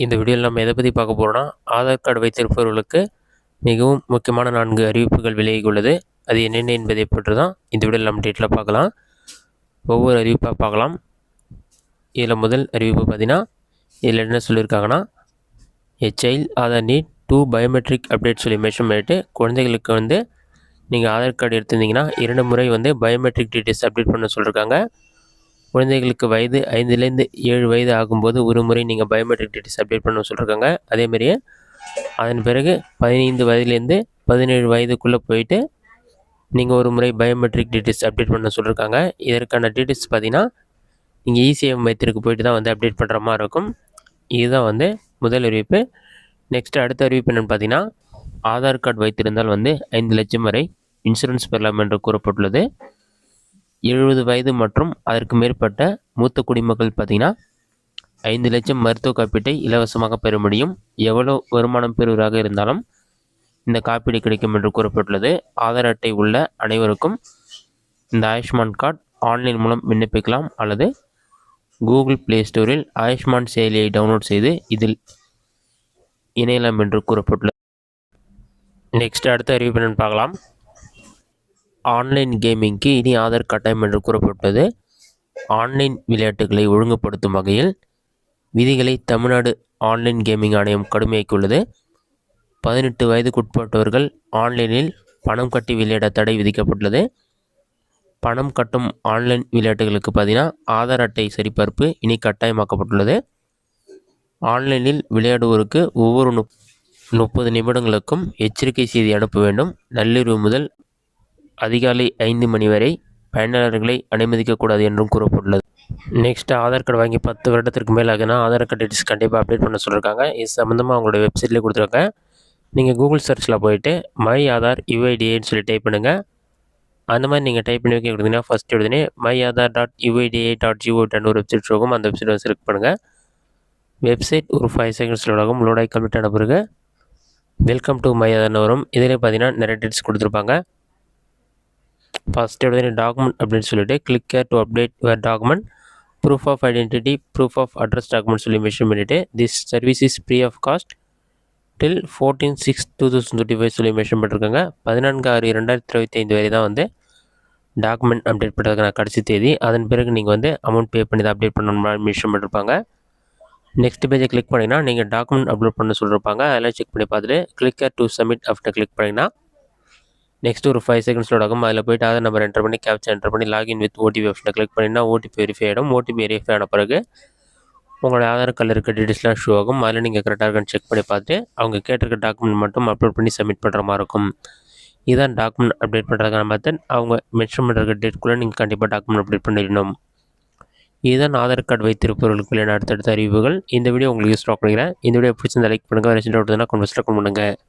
இந்த வீடியோவில் நம்ம எதை பற்றி பார்க்க போகிறோம்னா, ஆதார் கார்டு வைத்திருப்பவர்களுக்கு மிகவும் முக்கியமான 4 அறிவிப்புகள் விலகி உள்ளது. அது என்னென்ன என்பதை பற்றி தான் இந்த வீடியோவில் நம்ம டீட்டெயிலாக பார்க்கலாம். ஒவ்வொரு அறிவிப்பாக பார்க்கலாம். இதில் முதல் அறிவிப்பு பார்த்தீங்கன்னா, இதில் என்ன சொல்லியிருக்காங்கன்னா, child Aadhaar need 2 biometric update சொல்லி மென்ஷன் பண்ணிவிட்டு, குழந்தைகளுக்கு நீங்கள் ஆதார் கார்டு எடுத்திருந்தீங்கன்னா 2 முறை பயோமெட்ரிக் டீட்டெயில்ஸ் அப்டேட் பண்ண சொல்லியிருக்காங்க. குழந்தைகளுக்கு வயது 5லேருந்து 7 வயது ஆகும்போது ஒரு முறை நீங்கள் பயோமெட்ரிக் டீட்டெயில்ஸ் அப்டேட் பண்ண சொல்லியிருக்காங்க. அதேமாதிரியே அதன் பிறகு 15 வயதுலேருந்து 17 வயதுக்குள்ளே போயிட்டு நீங்கள் ஒரு முறை பயோமெட்ரிக் டீட்டெயில்ஸ் அப்டேட் பண்ண சொல்லியிருக்காங்க. இதற்கான டீட்டெயில்ஸ் பார்த்தீங்கன்னா, நீங்கள் இசிஎம் மையத்திற்கு போயிட்டு தான் அப்டேட் பண்ணுற மாதிரி இருக்கும். இதுதான் முதல் அறிவிப்பு. நெக்ஸ்ட்டு அடுத்த அறிவிப்பு என்னென்னு பார்த்தீங்கன்னா, ஆதார் கார்டு வைத்திருந்தால் 5 லட்சம் வரை இன்சூரன்ஸ் பெறலாம் என்று கூறப்பட்டுள்ளது. 70 வயது மற்றும் அதற்கு மேற்பட்ட மூத்த குடிமக்கள் பார்த்தீங்கன்னா 5 லட்சம் மருத்துவ காப்பீட்டை இலவசமாக பெற முடியும். எவ்வளோ வருமானம் பெறுவராக இருந்தாலும் இந்த காப்பீடு கிடைக்கும் என்று கூறப்பட்டுள்ளது. ஆதார் அட்டை உள்ள அனைவருக்கும் இந்த ஆயுஷ்மான் கார்டு ஆன்லைன் மூலம் விண்ணப்பிக்கலாம் அல்லது கூகுள் ப்ளே ஸ்டோரில் ஆயுஷ்மான் செயலியை டவுன்லோட் செய்து இதில் இணையலாம் என்று கூறப்பட்டுள்ளது. நெக்ஸ்ட் அடுத்த அறிவிப்பு என்னன்னு பார்க்கலாம். ஆன்லைன் கேமிங்க்கு இனி ஆதார் கட்டாயம் என்று கூறப்பட்டது. ஆன்லைன் விளையாட்டுகளை ஒழுங்குபடுத்தும் வகையில் விதிகளை தமிழ்நாடு ஆன்லைன் கேமிங் ஆணையம் கடுமையாக்கியுள்ளது. 18 வயதுக்குட்பட்டவர்கள் ஆன்லைனில் பணம் கட்டி விளையாட தடை விதிக்கப்பட்டுள்ளது. பணம் கட்டும் ஆன்லைன் விளையாட்டுகளுக்கு பார்த்தீங்கன்னா ஆதார் அட்டை சரிபார்ப்பு இனி கட்டாயமாக்கப்பட்டுள்ளது. ஆன்லைனில் விளையாடுவோருக்கு ஒவ்வொரு 30 நிமிடங்களுக்கும் எச்சரிக்கை செய்தி அனுப்ப வேண்டும். நள்ளிரவு முதல் அதிகாலை 5 மணி வரை பயனாளர்களை அனுமதிக்கக்கூடாது என்றும் கூறப்பட்டுள்ளது. நெக்ஸ்ட்டு ஆதார் கார்டு வாங்கி 10 வருடத்திற்கு மேலே ஆகுனா ஆதார் கார்டு டீட்டெயில்ஸ் கண்டிப்பாக அப்டேட் பண்ண சொல்லியிருக்காங்க. இது சம்மந்தமாக அவங்களோட வெப்சைட்லேயே கொடுத்துருக்காங்க. நீங்கள் கூகுள் சர்ச்சில் போயிட்டு மை ஆதார் யுஐடிஏன்னு சொல்லி டைப் பண்ணுங்கள். அந்த மாதிரி நீங்கள் டைப் பண்ணி வைக்க கொடுத்தீங்கன்னா ஃபஸ்ட் உடனே myAadhar.uida.gov.in ஒரு வெப்சைட் இருக்கும். அந்த வெப்சைட்டை செலக்ட் பண்ணுங்கள். வெப்சைட் ஒரு 5 செகண்ட்ஸில் ஆகும். லோடாகி கம்ப்ளீட் ஆன பிறகு வெல்கம் டு மை ஆதார்னு வரும். இதிலே பார்த்தீங்கன்னா நிறைய டீட்டெயில்ஸ் கொடுத்துருப்பாங்க. ஃபஸ்ட்டு உடனே டாக்குமெண்ட் அப்படின்னு சொல்லிட்டு click here to update your document, proof of identity, proof of address document சொல்லி மென்ஷன் பண்ணிவிட்டு this service is free of cost till 14/6/2025 சொல்லி மென்ஷன் பண்ணியிருக்காங்க. 14/6/2025 வரை தான் டாக்குமெண்ட் அப்டேட் பண்ணுறதுக்கான கடைசி தேதி. அதன் பிறகு நீங்கள் அமௌண்ட் பே பண்ணி தான் அப்டேட் பண்ணணும் மென்ஷன் பண்ணியிருப்பாங்க. நெக்ஸ்ட் பேஜை கிளிக் பண்ணிங்கன்னா நீங்கள் டாக்குமெண்ட் அப்லோட் பண்ண சொல்லியிருப்பாங்க. அதெல்லாம் செக் பண்ணி பார்த்துட்டு click here to submit after click பண்ணிங்கன்னா நெக்ஸ்ட் ஒரு 5 செகண்ட்ஸ் லோட் ஆகும். அதில் போய்ட்டு ஆதார் நம்பர் என்டர் பண்ணி கேப்சா என்டர் பண்ணி லாகின் வித் ஓடிபி ஆப்ஷனை கிளிக் பண்ணிங்கன்னா ஓடிபி வெரிஃபை ஆகிடும். ஓடிபி வெரிஃபை ஆன பிறகு உங்களோட ஆதார் கார்டில் இருக்க டீட்டெயில்ஸ்லாம் ஷோ ஆகும். அதில் நீங்கள் கரெக்டாக இருக்கான்னு செக் பண்ணி பார்த்துட்டு அவங்க கேட்டிருக்க டாக்குமெண்ட் மட்டும் அப்லோட் பண்ணி சப்மிட் பண்ணுற மாதிரி இருக்கும். இதுதான் டாக்குமெண்ட் அப்டேட் பண்ணுறதுக்கான மெத்தட். அவங்க மென்ஷன் பண்ணுற டேட்குள்ளே நீங்கள் கண்டிப்பாக டாக்குமெண்ட் அப்டேட் பண்ணிடணும். இதுதான் ஆதார் கார்டு வைத்திருப்பவர்களுக்கு அடுத்தடுத்த அறிவுகள். இந்த வீடியோ உங்களுக்கு யூஸ்ஃபுல்லாக பண்ணிக்கிறேன். இந்த வீடியோ பிடிச்சிருந்தா லைக் பண்ணுங்கள். ரெசிடென்ட் கமெண்ட்ஸில் கமெண்ட் பண்ணுங்கள்.